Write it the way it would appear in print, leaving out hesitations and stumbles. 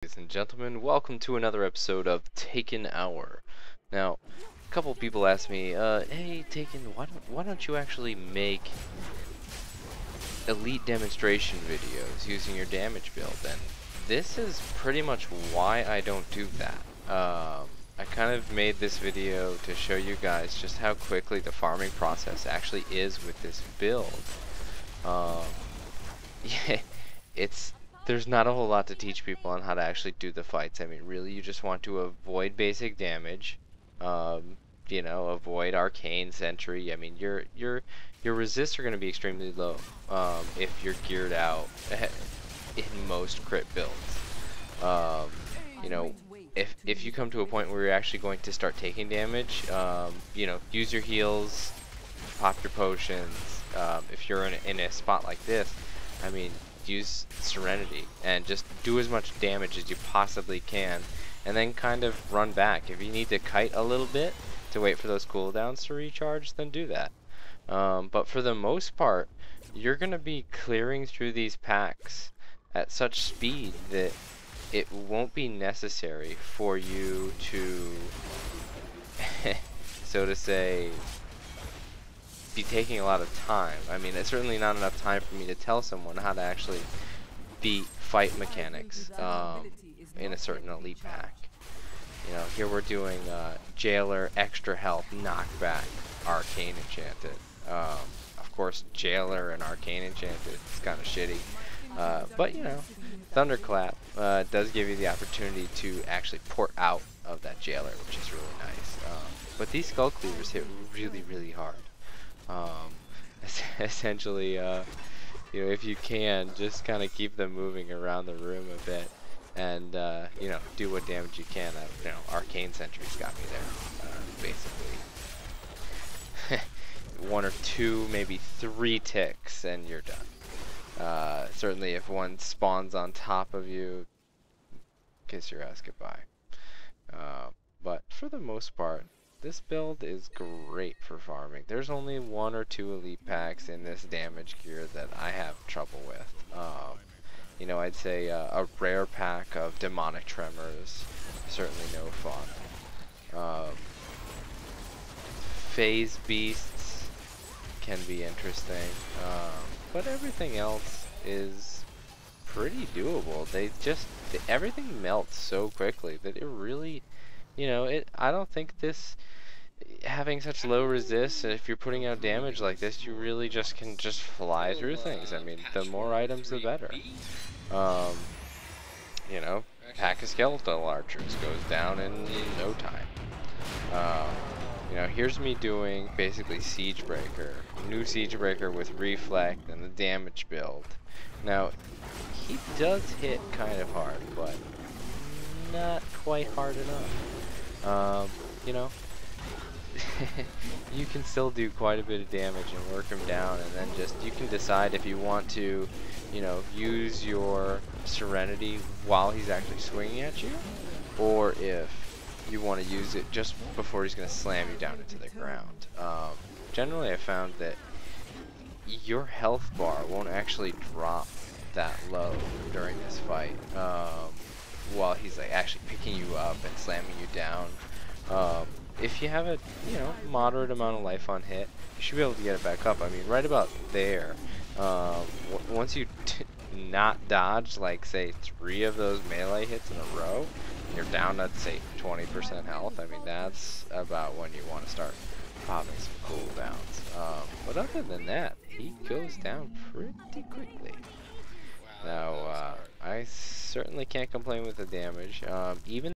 Ladies and gentlemen, welcome to another episode of Taken Hour. Now, a couple people asked me, hey Taken, why don't you actually make elite demonstration videos using your damage build? And this is pretty much why I don't do that. I kind of made this video to show you guys just how quickly the farming process actually is with this build. Yeah, there's not a whole lot to teach people on how to actually do the fights. I mean, really, you just want to avoid basic damage, avoid arcane sentry. I mean, your resists are going to be extremely low if you're geared out in most crit builds. If you come to a point where you're actually going to start taking damage, use your heals, pop your potions. If you're in a spot like this, I mean, use Serenity and just do as much damage as you possibly can, and then kind of run back. If you need to kite a little bit to wait for those cooldowns to recharge, then do that. But for the most part, you're gonna be clearing through these packs at such speed that it won't be necessary for you to so to say be taking a lot of time. I mean, it's certainly not enough time for me to tell someone how to actually beat fight mechanics in a certain elite pack. You know, here we're doing Jailer, extra health, knockback, arcane enchanted. Of course, Jailer and arcane enchanted is kind of shitty, but you know, Thunderclap does give you the opportunity to actually port out of that Jailer, which is really nice. But these Skull Cleavers hit really hard. Essentially, if you can, just kind of keep them moving around the room a bit, and do what damage you can. Arcane Sentry's got me there, basically. One or two, maybe three ticks, and you're done. Certainly, if one spawns on top of you, kiss your ass goodbye. But for the most part, this build is great for farming. There's only one or two elite packs in this damage gear that I have trouble with. I'd say a rare pack of Demonic Tremors, certainly no fun. Phase Beasts can be interesting, but everything else is pretty doable. Everything melts so quickly that it really, I don't think having such low resist, if you're putting out damage like this, you really can fly through things. I mean, the more items, the better. Pack of skeletal archers goes down in no time. Here's me doing basically Siegebreaker, new Siegebreaker with Reflect and the damage build. Now, he does hit kind of hard, but not quite hard enough. You can still do quite a bit of damage and work him down, and then you can decide if you want to, use your Serenity while he's actually swinging at you, or if you want to use it just before he's going to slam you down into the ground. Generally, I found that your health bar won't actually drop that low during this fight, while he's actually picking you up and slamming you down. If you have a moderate amount of life on hit, you should be able to get it back up. I mean, right about there. Once you not dodge like say 3 of those melee hits in a row, you're down to say 20% health. I mean, that's about when you want to start popping some cooldowns. But other than that, he goes down pretty quickly. Now, I certainly can't complain with the damage. Even